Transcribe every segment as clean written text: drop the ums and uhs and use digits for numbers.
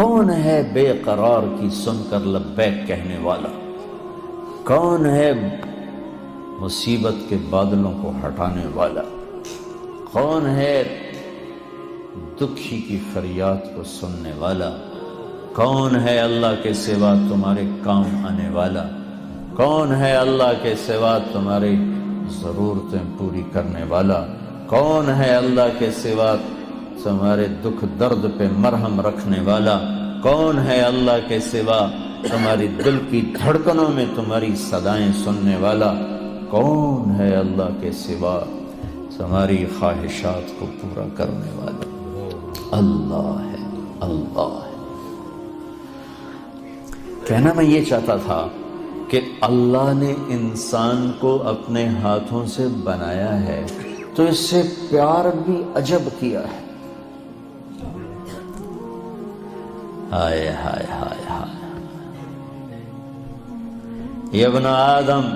کون ہے بے قرار کی سن کر لبیک کہنے والا؟ کون ہے مصیبت کے بادلوں کو ہٹانے والا؟ کون ہے دکھی کی فریاد کو سننے والا؟ کون ہے اللہ کے سوا تمہارے کام آنے والا؟ کون ہے اللہ کے سوا تمہاری ضرورتیں پوری کرنے والا؟ کون ہے اللہ کے سوا تمہارے دکھ درد پہ مرہم رکھنے والا؟ کون ہے اللہ کے سوا تمہاری دل کی دھڑکنوں میں تمہاری صدائیں سننے والا؟ کون ہے اللہ کے سوا تمہاری خواہشات کو پورا کرنے والا؟ اللہ ہے، اللہ ہے۔ کہنا میں یہ چاہتا تھا کہ اللہ نے انسان کو اپنے ہاتھوں سے بنایا ہے تو اس سے پیار بھی عجب کیا ہے۔ ہائے ہائے ہائے ہائے، یہ ابن آدم،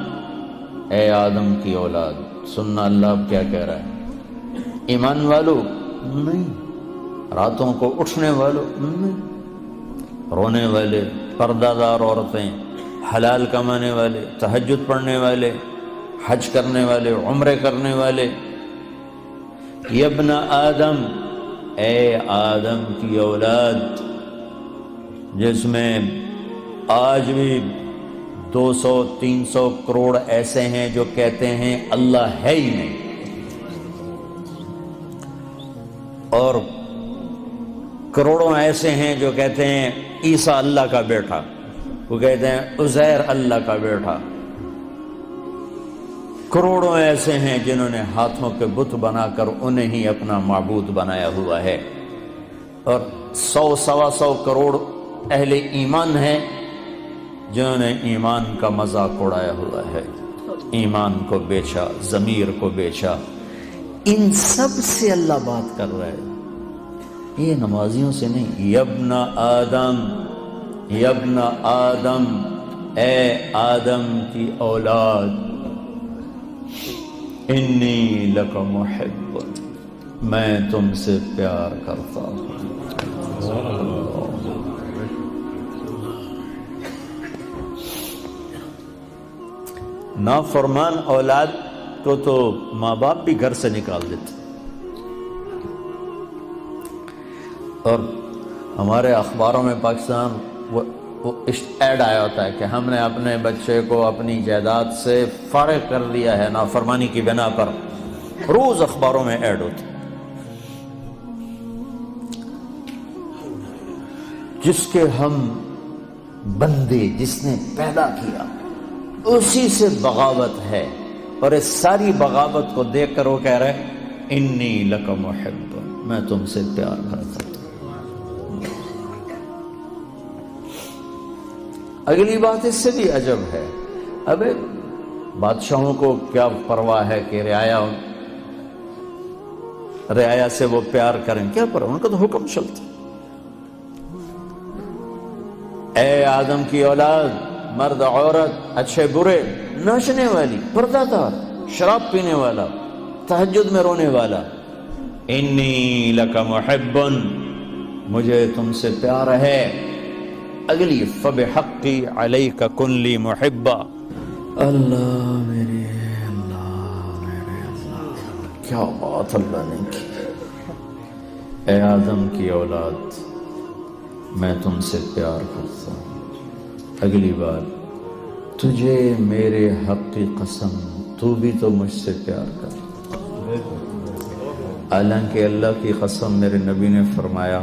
اے آدم کی اولاد، سننا اللہ اب کیا کہہ رہا ہے؟ ایمان والو نہیں، راتوں کو اٹھنے والوں نہیں، رونے والے، پردہ دار عورتیں، حلال کمانے والے، تہجد پڑھنے والے، حج کرنے والے، عمرے کرنے والے۔ یا ابن آدم، اے آدم کی اولاد، جس میں آج بھی 200-300 کروڑ ایسے ہیں جو کہتے ہیں اللہ ہے ہی نہیں، اور کروڑوں ایسے ہیں جو کہتے ہیں عیسیٰ اللہ کا بیٹا، وہ کہتے ہیں عزیر اللہ کا بیٹا۔ کروڑوں ایسے ہیں جنہوں نے ہاتھوں کے بت بنا کر انہیں ہی اپنا معبود بنایا ہوا ہے، اور 100-125 کروڑ اہل ایمان ہیں جنہوں نے ایمان کا مذاق اڑایا ہوا ہے، ایمان کو بیچا، ضمیر کو بیچا۔ ان سب سے اللہ بات کر رہا ہے، یہ نمازیوں سے نہیں۔ یا ابن آدم، یا ابن آدم، اے آدم کی اولاد، انی لک محب، میں تم سے پیار کرتا ہوں۔ نافرمان اولاد کو تو ماں باپ بھی گھر سے نکال دیتے، اور ہمارے اخباروں میں پاکستان وہ ایڈ آیا ہوتا ہے کہ ہم نے اپنے بچے کو اپنی جائیداد سے فارغ کر دیا ہے نافرمانی کی بنا پر، روز اخباروں میں ایڈ ہوتا ہے۔ جس کے ہم بندے، جس نے پیدا کیا، اسی سے بغاوت ہے، اور اس ساری بغاوت کو دیکھ کر وہ کہہ رہے انی لک محب، میں تم سے پیار کرتا ہوں۔ اگلی بات اس سے بھی عجب ہے، ابے بادشاہوں کو کیا پرواہ ہے کہ رعایا سے وہ پیار کریں، کیا پرواہ، ان کا تو حکم چلتا۔ اے آدم کی اولاد، مرد عورت، اچھے برے، ناچنے والی، پردہ دار، شراب پینے والا، تہجد میں رونے والا، انی لک محب، مجھے تم سے پیار ہے۔ اگلی فبحقی علیک کن لی محبا، اللہ میرے اللہ، کیا بات اللہ نے کی۔ اے آدم کی اولاد، میں تم سے پیار کرتا ہوں۔ اگلی بات، تجھے میرے حق کی قسم، تو بھی تو مجھ سے پیار کر۔ حالانکہ اللہ کی قسم، میرے نبی نے فرمایا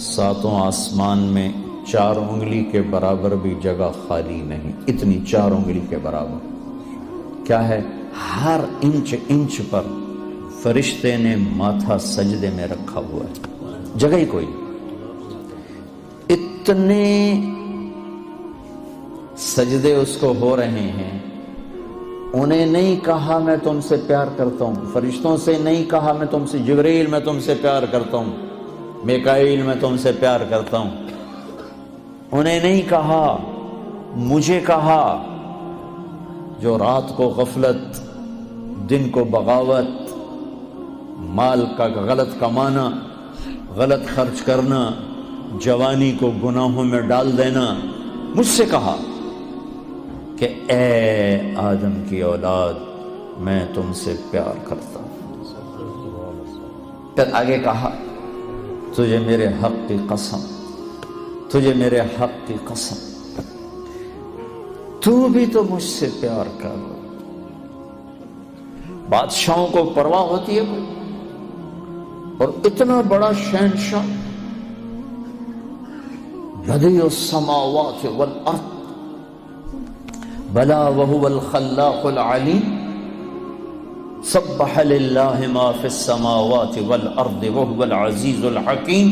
7 آسمان میں 4 انگلی کے برابر بھی جگہ خالی نہیں، اتنی 4 انگلی کے برابر کیا ہے؟ ہر انچ پر فرشتے نے ماتھا سجدے میں رکھا ہوا ہے، جگہ ہی کوئی۔ اتنے سجدے اس کو ہو رہے ہیں، انہیں نہیں کہا میں تم سے پیار کرتا ہوں، فرشتوں سے نہیں کہا میں تم سے، جبریل میں تم سے پیار کرتا ہوں، میکائیل میں تم سے پیار کرتا ہوں، انہیں نہیں کہا، مجھے کہا۔ جو رات کو غفلت، دن کو بغاوت، مال کا غلط کمانا، غلط خرچ کرنا، جوانی کو گناہوں میں ڈال دینا، مجھ سے کہا کہ اے آدم کی اولاد میں تم سے پیار کرتا ہوں۔ پھر آگے کہا تجھے میرے حق کی قسم، تجھے میرے حق کی قسم تو بھی تو مجھ سے پیار کر۔ بادشاہوں کو پرواہ ہوتی ہے کوئی؟ اور اتنا بڑا شہنشاہ، بدیع السماوات والارض بلا وهو الخلاق العلیم، سبح للہ ما فی السماوات والارض وهو العزیز الحکیم،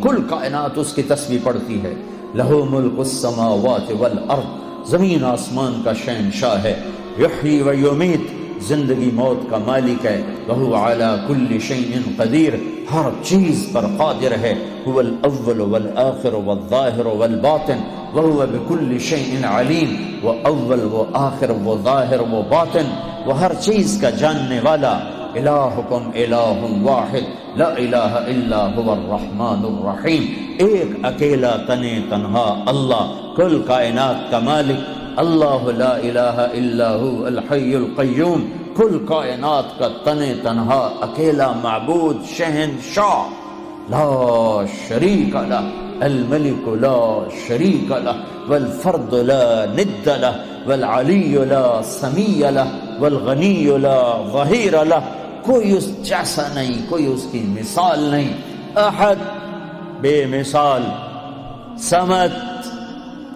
کل کائنات اس کی تسبیح پڑھتی ہے۔ لہو ملک السماوات والارض، زمین آسمان کا شہنشاہ ہے۔ یحیی و یمیت، زندگی موت کا مالک ہے۔ وہو علی کل شیء قدیر، ہر چیز پر قادر ہے۔ هو الاول والآخر والظاہر والباطن وہو بکل شیء علیم، وہ اول وہ آخر وہ ظاہر وہ باطن، وہ ہر چیز کا جاننے والا۔ الہکم الہ واحد لا الہ الا هو الرحمن الرحیم، ایک اکیلا تنہا اللہ، کل کائنات کا مالک اللہ، لا الہ الا هو الحی القیوم، کل کائنات کا تنہا اکیلا معبود شہنشاہ، لا شریک لہ، الملک لا شریک لہ، والفرد لا ند لہ، والعلی لا سمیع لہ، والغنی لا ظہیر لہ، کوئی اس جیسا نہیں، کوئی اس کی مثال نہیں۔ احد، بے مثال، صمد،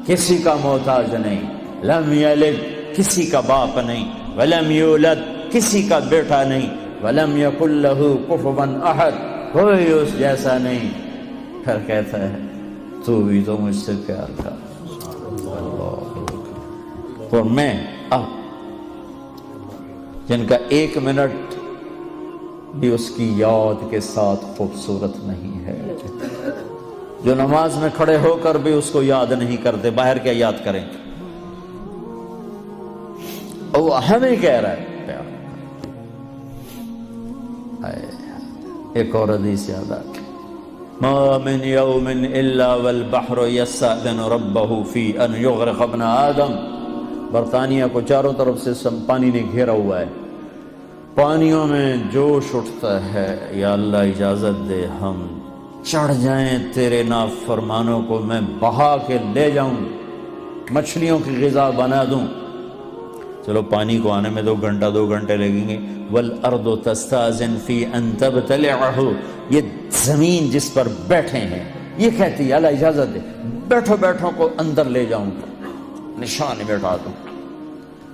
کسی کا محتاج نہیں، لم یلد، کسی کا باپ نہیں، ولم یولد، کسی کا بیٹا نہیں، ولم یکن لہ کفوا احد، کوئی اس جیسا نہیں۔ پھر کہتا ہے تو بھی تو مجھ سے پیار کر۔ اور میں اب جن کا ایک منٹ بھی اس کی یاد کے ساتھ خوبصورت نہیں ہے، جو نماز میں کھڑے ہو کر بھی اس کو یاد نہیں کرتے، باہر کیا یاد کریں؟ اور وہ ہمیں کہہ رہا ہے پیار۔ ایک اور حدیث یاد آتی، ما من یوم الا والبحر یستأذن ربہ فی ان یغرق ابن آدم۔ برطانیہ کو چاروں طرف سے پانی نے گھیرا ہوا ہے، پانیوں میں جوش اٹھتا ہے، یا اللہ اجازت دے ہم چڑھ جائیں تیرے نافرمانوں کو، میں بہا کے لے جاؤں، مچھلیوں کی غذا بنا دوں۔ چلو پانی کو آنے میں 2 گھنٹے لگیں گے۔ والارض تستاذن فی ان تبتلعہ، یہ زمین جس پر بیٹھے ہیں یہ کہتی ہے اللہ اجازت دے بیٹھو کو اندر لے جاؤں، نشان بیٹھا دوں۔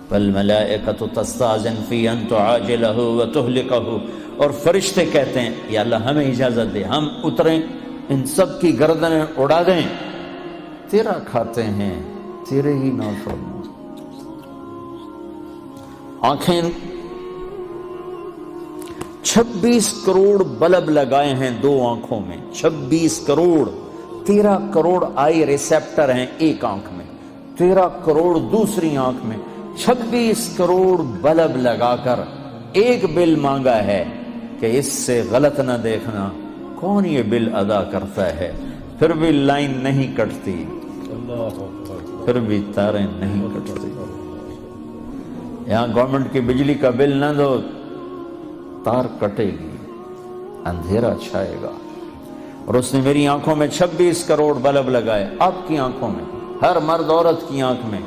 والملائکۃ تستاذن فی ان تعاجلہ وتہلکہ، اور فرشتے کہتے ہیں یا اللہ ہمیں اجازت دے ہم اتریں، ان سب کی گردنیں اڑا دیں، تیرا کھاتے ہیں، تیرے ہی نافرمان۔ آنکھیں 26 کروڑ بلب لگائے ہیں 2 آنکھوں میں، 26 کروڑ، 13 کروڑ آئی ریسیپٹر ہیں ایک آنکھ میں، 13 کروڑ دوسری آنکھ میں، 26 کروڑ بلب لگا کر ایک بل مانگا ہے کہ اس سے غلط نہ دیکھنا۔ کون یہ بل ادا کرتا ہے؟ پھر بھی لائن نہیں کٹتی، پھر بھی تاریں نہیں کٹتی۔ یہاں گورنمنٹ کی بجلی کا بل نہ دو، تار کٹے گی، اندھیرا چھائے گا۔ اور اس نے میری آنکھوں میں 26 کروڑ بلب لگائے، آپ کی آنکھوں میں، ہر مرد عورت کی آنکھ میں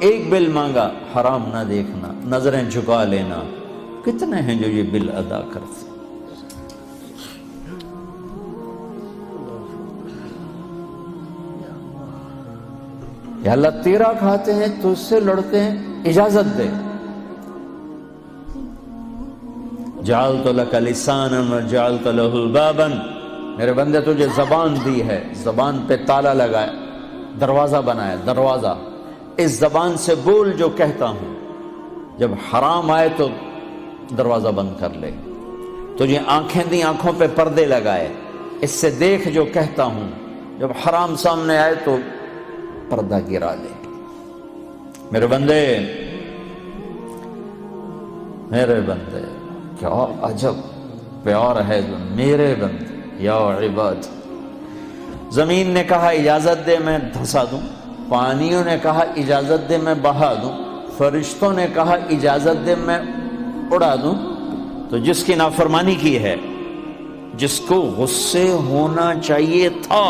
ایک بل مانگا، حرام نہ دیکھنا، نظریں جھکا لینا۔ کتنے ہیں جو یہ بل ادا کرتے؟ یا اللہ تیرا کھاتے ہیں، تو اس سے لڑتے ہیں، اجازت دے۔ جعلت لک لسانا وجعلت له بابا، میرے بندے تجھے زبان دی ہے، زبان پہ تالا لگایا، دروازہ بنایا، دروازہ، اس زبان سے بول جو کہتا ہوں، جب حرام آئے تو دروازہ بند کر لے۔ تجھے آنکھیں دی، آنکھوں پہ پردے لگائے، اس سے دیکھ جو کہتا ہوں، جب حرام سامنے آئے تو پردہ گرا لے۔ میرے بندے، میرے بندے، کیا عجب پیار ہے میرے بندے، یا عباد زمین نے کہا اجازت دے میں دھسا دوں، پانیوں نے کہا اجازت دے میں بہا دوں، فرشتوں نے کہا اجازت دے میں اڑا دوں، تو جس کی نافرمانی کی ہے، جس کو غصے ہونا چاہیے تھا،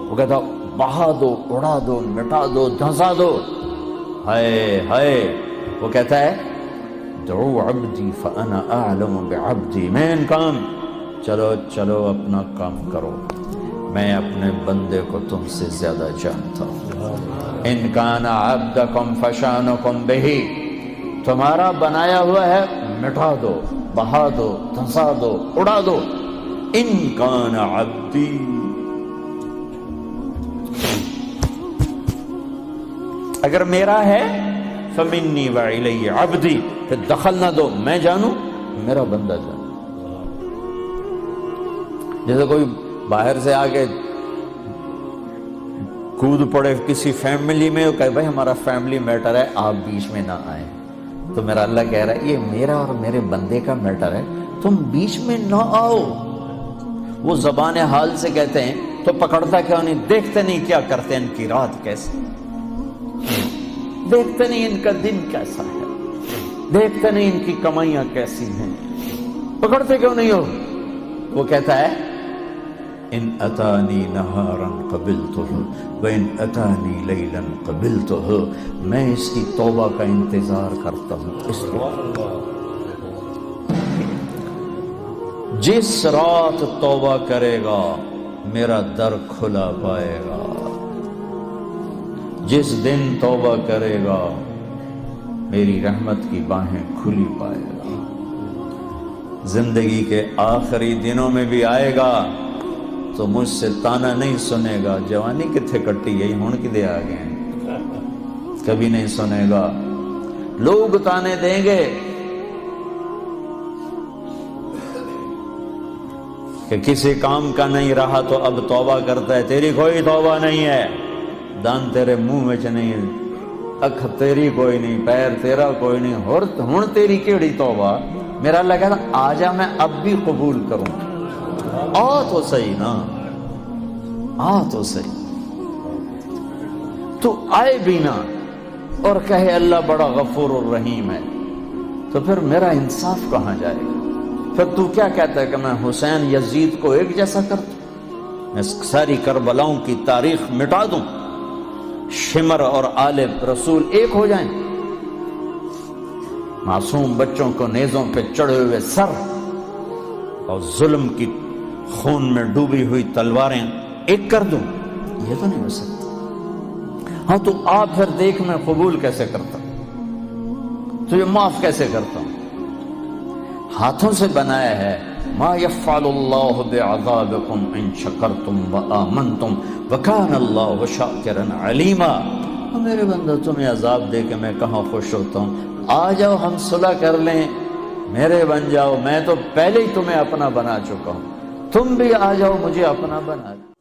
وہ کہتا بہا دو، اڑا دو، مٹا دو، دھسا دو، ہائے ہائے، وہ کہتا ہے دعو عبدی فانا اعلم بعبدی، مین کام، چلو چلو اپنا کام کرو، میں اپنے بندے کو تم سے زیادہ جانتا ہوں۔ ان کان عبدکم فشانکم بہی، تمہارا بنایا ہوا ہے مٹا دو، بہا دو، دھسا دو، اڑا دو۔ ان کان عبدی، اگر میرا ہے فمنی وإلی عبدی، پھر دخل نہ دو، میں جانوں میرا بندہ جانو۔ جیسے کوئی باہر سے آگے کود پڑے کسی فیملی میں، وہ کہے بھائی ہمارا فیملی میٹر ہے، آپ بیچ میں نہ آئیں، تو میرا اللہ کہہ رہا ہے یہ میرا اور میرے بندے کا میٹر ہے، تم بیچ میں نہ آؤ۔ وہ زبان حال سے کہتے ہیں تو پکڑتا کیوں نہیں؟ دیکھتے نہیں کیا کرتے ہیں، ان کی رات کیسی، دیکھتے نہیں ان کا دن کیسا ہے، دیکھتے نہیں ان کی کمائیاں کیسی ہیں، پکڑتے کیوں نہیں ہو؟ وہ کہتا ہے ان اتانی نہارا قبلتہ وان اتانی لیلا قبلتہ، میں اس کی توبہ کا انتظار کرتا ہوں، اس لیے جس رات توبہ کرے گا میرا در کھلا پائے گا، جس دن توبہ کرے گا میری رحمت کی باہیں کھلی پائے گا۔ زندگی کے آخری دنوں میں بھی آئے گا تو مجھ سے تانا نہیں سنے گا، جوانی کتھے کٹی گئی ہون کی دے آگئے ہیں، کبھی نہیں سنے گا۔ لوگ تانے دیں گے کہ کسی کام کا نہیں رہا تو اب توبہ کرتا ہے، تیری کوئی توبہ نہیں ہے، دان تیرے منہ میں نہیں ہے، اکھ تیری کوئی نہیں، پیر تیرا کوئی نہیں، ہن تیری کیڑی توبہ؟ میرا اللہ کہتا آ جا، میں اب بھی قبول کروں، آ تو صحیح نا، آ تو صحیح، تو آئے بھی نا اور کہے اللہ بڑا غفور الرحیم ہے، تو پھر میرا انصاف کہاں جائے گا؟ پھر تو کیا کہتا ہے کہ میں حسین یزید کو ایک جیسا کر دوں، میں ساری کربلاؤں کی تاریخ مٹا دوں، شمر اور آل رسول ایک ہو جائیں، معصوم بچوں کو نیزوں پہ چڑھے ہوئے سر اور ظلم کی خون میں ڈوبی ہوئی تلواریں ایک کر دوں؟ یہ تو نہیں ہو سکتا۔ ہاں تو آپ پھر دیکھ میں قبول کیسے کرتا ہوں، تو یہ معاف کیسے کرتا ہوں؟ ہاتھوں سے بنایا ہے، ما یفعل اللہ بعذابکم ان شکرتم وآمنتم وکان اللہ شاکرا علیما۔ میرے بندہ تمہیں عذاب دے کے میں کہاں خوش ہوتا ہوں، آ جاؤ ہم صلح کر لیں، میرے بن جاؤ، میں تو پہلے ہی تمہیں اپنا بنا چکا ہوں، تم بھی آ جاؤ مجھے اپنا بنا لو۔